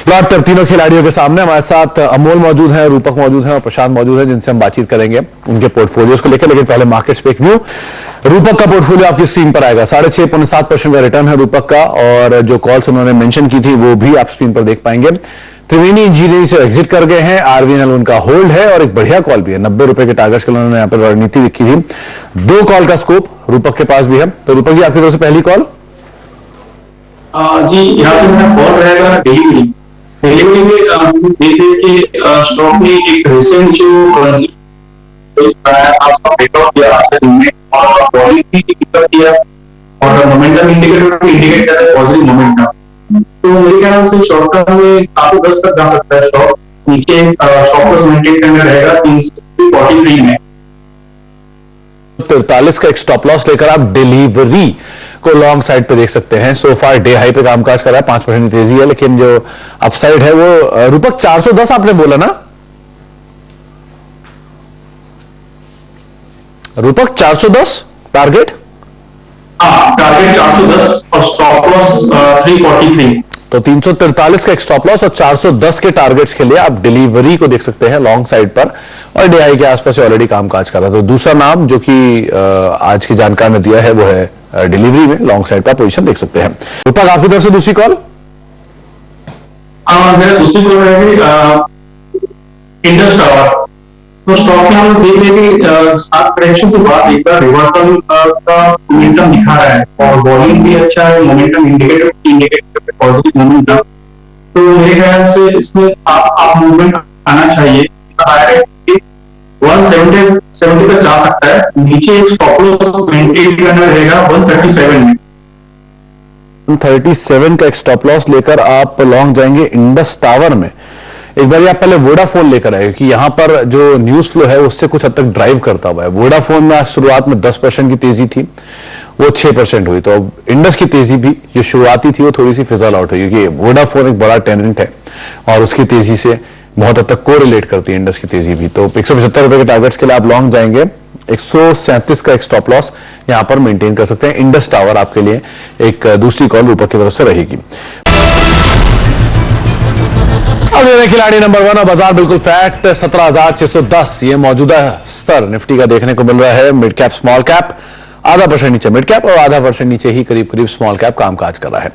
Plot पर तीनों खिलाड़ियों के सामने हमारे साथ अमोल मौजूद है, रूपक मौजूद है और प्रशांत मौजूद है, जिनसे हम बातचीत करेंगे उनके पोर्टफोलियोज को लेकर। लेकिन पहले मार्केट्स पे एक व्यू। रूपक का पोर्टफोलियो आपकी स्क्रीन पर आएगा। 6.5-7% का रिटर्न है रूपक का, और जो कॉल्स उन्होंने मेंशन की थी वो भी आप स्क्रीन पर देख पाएंगे। त्रिवेणी इंजीनियरिंग से एग्जिट कर गए हैं, आरवीएनएल उनका होल्ड है और एक बढ़िया कॉल भी है। 90 रुपए के टारगेट्स के उन्होंने यहाँ पर रणनीति लिखी थी। 2 कॉल का स्कोप रूपक के पास भी है। तो रूपक जी, आपकी तरफ से पहली कॉल। जी, यहाँ से मेरा कॉल रहेगा डेली में देखिए कि स्टॉक में एक रिसेंट जो करेंसी आपका ब्रेकआउट किया आज के दिन में, और पॉलिसी पिकअप किया और मोमेंटम इंडिकेटर इंडिकेट करता है पॉजिटिव मोमेंटम। तो मेरे ख्याल से शॉर्ट टर्म में काफी 10 तक जा सकता है स्टॉक। नीचे स्टॉप लॉस मेंटेन करना रहेगा 343 में। 43 का एक स्टॉप लॉस लेकर आप डिलीवरी को लॉन्ग साइड पे देख सकते हैं। सो फार डे हाई पे कामकाज कर रहा है, 5% तेजी है, लेकिन जो अपसाइड है वो रूपक 410 आपने बोला ना रूपक? 410 टारगेट? हाँ, टारगेट 410 और स्टॉप लॉस 343। तो 343 का एक स्टॉप लॉस और 410 के टारगेट्स के लिए आप डिलीवरी को देख सकते हैं लॉन्ग साइड पर, और डे हाई के आसपास ऑलरेडी कामकाज कर रहा है। तो दूसरा नाम जो कि आज की जानकारी में दिया है वो है डिलीवरी में लॉन्ग साइड का पोजीशन देख सकते हैं। रूपक, आपकी तरफ से दूसरी कॉल। मेरा दूसरी कॉल रहेगी इंडस टावर। तो स्टॉक में हम देख रहे हैं कि 7 करेक्शन के बाद एक बार रिवर्सल का मोमेंटम दिखा रहा है और वॉल्यूम भी अच्छा है, मोमेंटम इंडिकेटर पॉजिटिव मोमेंटम। तो मेरे ख्याल से इसमें आप मूवमेंट आना चाहिए। 170 तक जा सकता है। नीचे एक स्टॉप लॉस मेंटेन करना रहेगा 137 में। 137 का एक स्टॉप लॉस लेकर आप लॉन्ग जाएंगे इंडस टावर में। एक बार आप पहले वोडाफोन लेकर आए कि यहां पर जो न्यूज फ्लो है उससे कुछ हद तक ड्राइव करता हुआ है। वोडाफोन में आज शुरुआत में 10% की तेजी थी, वो 6% हुई। तो अब इंडस की तेजी भी जो शुरुआती थी वो थोड़ी सी फिजल आउट हुई, क्योंकि वोडाफोन एक बड़ा टेनेंट है और उसकी तेजी से बहुत हद तक कोरिलेट करती है इंडस की तेजी भी। तो 175 रुपए के टारगेट्स के लिए आप लॉन्ग जाएंगे। 137 का एक स्टॉप लॉस यहां पर मेंटेन कर सकते हैं। इंडस टावर आपके लिए एक दूसरी कॉल रूपक की तरफ से रहेगी। अब खिलाड़ी नंबर 1 और बाजार बिल्कुल फैक्ट 17,610 ये मौजूदा स्तर निफ्टी का देखने को मिल रहा है। मिड कैप स्मॉल कैप आधा % नीचे मिड कैप और आधा % नीचे ही करीब करीब स्मॉल कैप कामकाज कर रहा है।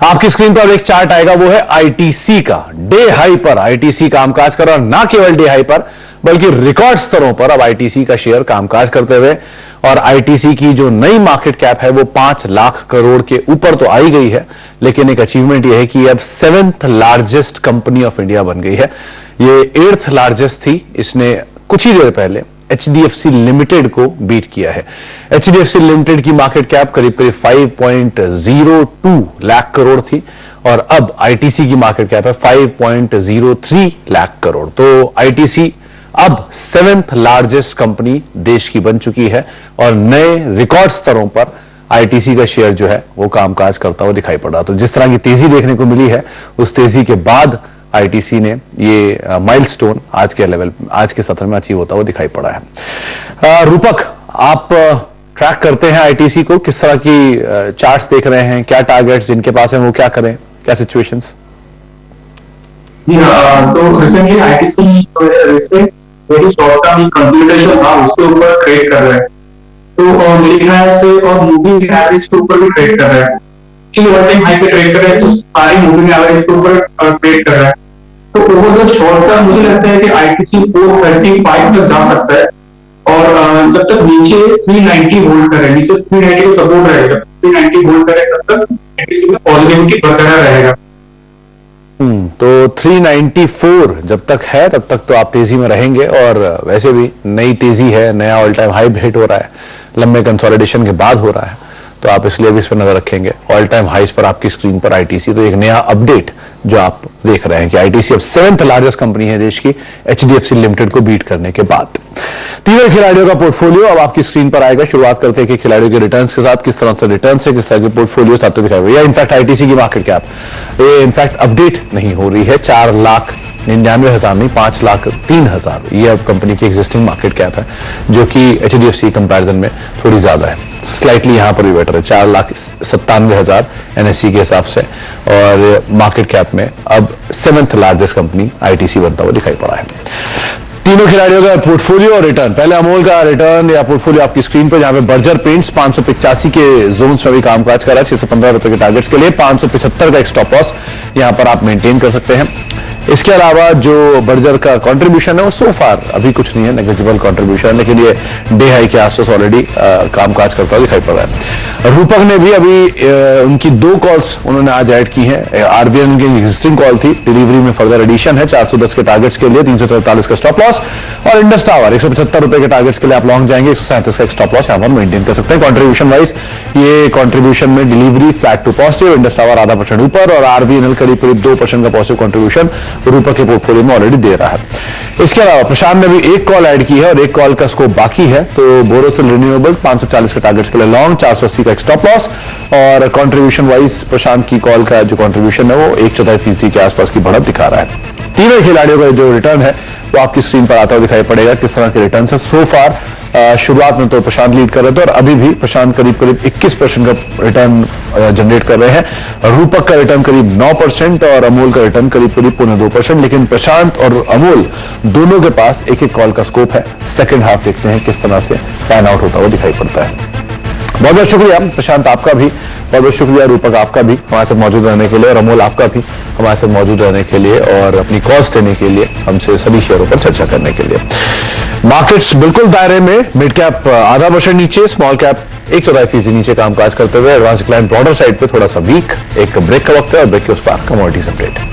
आपकी स्क्रीन पर एक चार्ट आएगा, वो है आईटीसी का। डे हाई पर आईटीसी कामकाज कर रहा है, ना केवल डे हाई पर बल्कि रिकॉर्ड स्तरों पर अब आईटीसी का शेयर कामकाज करते हुए, और आईटीसी की जो नई मार्केट कैप है वो 5 लाख करोड़ के ऊपर तो आई गई है, लेकिन एक अचीवमेंट यह है कि अब 7th largest company of India बन गई है। ये 8th लार्जेस्ट थी, इसने कुछ ही देर पहले एचडीएफसी लिमिटेड को बीट किया है। एचडीएफसी लिमिटेड की मार्केट कैप करीब करीब 5.02 लाख करोड़ थी और अब आईटीसी की मार्केट कैप है 5.03 लाख करोड़। तो आईटीसी अब 7th लार्जेस्ट कंपनी देश की बन चुकी है और नए रिकॉर्ड स्तरों पर आईटीसी का शेयर जो है वो कामकाज करता हुआ दिखाई पड़ रहा। तो जिस तरह की तेजी देखने को मिली है उस तेजी के बाद आईटीसी ने ये माइलस्टोन आज के लेवल आज के सत्र में अचीव होता हुआ दिखाई पड़ा है। रूपक, आप ट्रैक करते हैं आईटीसी को, किस तरह की चार्ट्स देख रहे हैं, क्या टारगेट्स जिनके पास है वो क्या करें, क्या सिचुएशंस? तो recently ITC short term consolidation था, उसके ऊपर ट्रेड कर रहे हैं। तो मेरे ख्याल से और मूविंग एवरेज के ऊपर भी ट्रेड कर रहे हैं। ऑल टाइम हाई पे ट्रेड कर रहे हैं, तो सारी मूविंग एवरेज के ऊपर ट्रेड कर रहा है। तो ओवर द शॉर्ट टर्म मुझे लगता है कि आईटीसी 435 तक जा सकता है, और जब तक नीचे 390 होल्ड करे, नीचे 390 का सपोर्ट रहेगा, 390 होल्ड करे तब तक आईटीसी में पॉजिटिविटी बरकरार रहेगा। तो 394 जब तक है तब तक तो आप तेजी में रहेंगे, और वैसे भी नई तेजी है, नया ऑल टाइम हाई हिट हो रहा है, लंबे कंसोलिडेशन के बाद हो रहा है, तो आप इसलिए भी इस पर नजर रखेंगे। ऑल टाइम हाइस पर आपकी स्क्रीन पर आईटीसी, तो एक नया अपडेट जो आप देख रहे हैं कि आईटीसी अब 7th लार्जेस्ट कंपनी है देश की एचडीएफसी लिमिटेड को बीट करने के बाद। तीनों खिलाड़ियों का पोर्टफोलियो अब आपकी स्क्रीन पर आएगा। शुरुआत करते हैं कि खिलाड़ियों के रिटर्न्स के साथ, किस तरह से रिटर्न्स है, किस तरह के पोर्टफोलियो साथ दिखाई हुई है। इनफैक्ट आईटीसी की मार्केट कैप ये इनफैक्ट अपडेट नहीं हो रही है, 4 लाख 99,000 नहीं, 5,03,000 ये अब कंपनी की एग्जिस्टिंग मार्केट कैप है, जो कि HDFC कंपैरिजन में थोड़ी ज्यादा है, स्लाइटली यहां पर भी बेटर है, 4,97,000 NSE के हिसाब से, और मार्केट कैप में अब 7th लार्जेस्ट कंपनी ITC बनता हुआ दिखाई पड़ा है। तीनों खिलाड़ियों का पोर्टफोलियो और रिटर्न, पहले अमोल का रिटर्न या पोर्टफोलियो आपकी स्क्रीन पर, जहां पे बर्जर पेंट्स 585 के जोन्स में भी कामकाज कर रहा है, 615 रुपए के टारगेट्स के लिए, 575 का एक स्टॉप लॉस यहां पर आप मेंटेन कर सकते हैं। इसके अलावा जो बर्जर का कंट्रीब्यूशन है वो सो फार अभी कुछ नहीं है, नेग्लिजिबल कंट्रीब्यूशन, लेकिन ये डे हाई के आसपास ऑलरेडी कामकाज करता हुआ दिखाई पड़ रहा है। रूपक ने भी अभी उनकी 2 कॉल्स उन्होंने आज ऐड की हैं, RBL की एग्जिस्टिंग कॉल थी, डिलीवरी में फर्दर एडिशन है 410 के टारगेट्स के लिए, 343 का स्टॉप लॉस, और इंडस टावर 175 रुपए के टारगेट्स के लिए आप लॉन्ग जाएंगे, 137 का एक स्टॉप लॉस यहां पर मेंटेन कर सकते हैं। कंट्रीब्यूशन वाइज ये कंट्रीब्यूशन में delivery flat to positive, Indus tower आधा % ऊपर, और RVNL करीब 2% का पॉजिटिव कंट्रीब्यूशन रूपक के पोर्टफोलियो में ऑलरेडी दे रहा है। इसके अलावा प्रशांत ने भी एक कॉल ऐड की है और एक कॉल का स्कोप बाकी है, तो बोरोसिल रिन्यूएबल 540 के टारगेट्स के लिए लॉन्ग, 480 का एक स्टॉप लॉस, और कंट्रीब्यूशन वाइज प्रशांत की कॉल का जो कंट्रीब्यूशन है वो 1/4% के आसपास की बढ़त दिखा रहा है। तीनों खिलाड़ियों का जो रिटर्न है वो आपकी स्क्रीन पर आता हुआ दिखाई पड़ेगा, किस तरह के रिटर्न है। सो फार शुरुआत में तो प्रशांत लीड कर रहे थे, और अभी भी प्रशांत करीब 21% का रिटर्न जनरेट कर रहे हैं। रूपक का रिटर्न करीब 9% और अमोल का रिटर्न करीब 2.5%, लेकिन प्रशांत और अमोल दोनों के पास एक एक कॉल का स्कोप है। सेकेंड हाफ देखते हैं किस तरह से पैन आउट होता हुआ दिखाई पड़ता है। बहुत बहुत शुक्रिया प्रशांत, आपका भी बहुत बहुत शुक्रिया, रूपक आपका भी हमारे साथ मौजूद रहने के लिए, और अमोल आपका भी हमारे साथ मौजूद रहने के लिए, और अपनी कॉल्स देने के लिए, हमसे सभी शेयरों पर चर्चा करने के लिए। मार्केट्स बिल्कुल दायरे में, मिड कैप आधा % नीचे, स्मॉल कैप 1/4% नीचे कामकाज करते हुए, एडवांस क्लाइंट ब्रॉडर साइड पे थोड़ा सा वीक। एक ब्रेक का वक्त है और ब्रेक के उस पार कमोडिटीज अपडेट।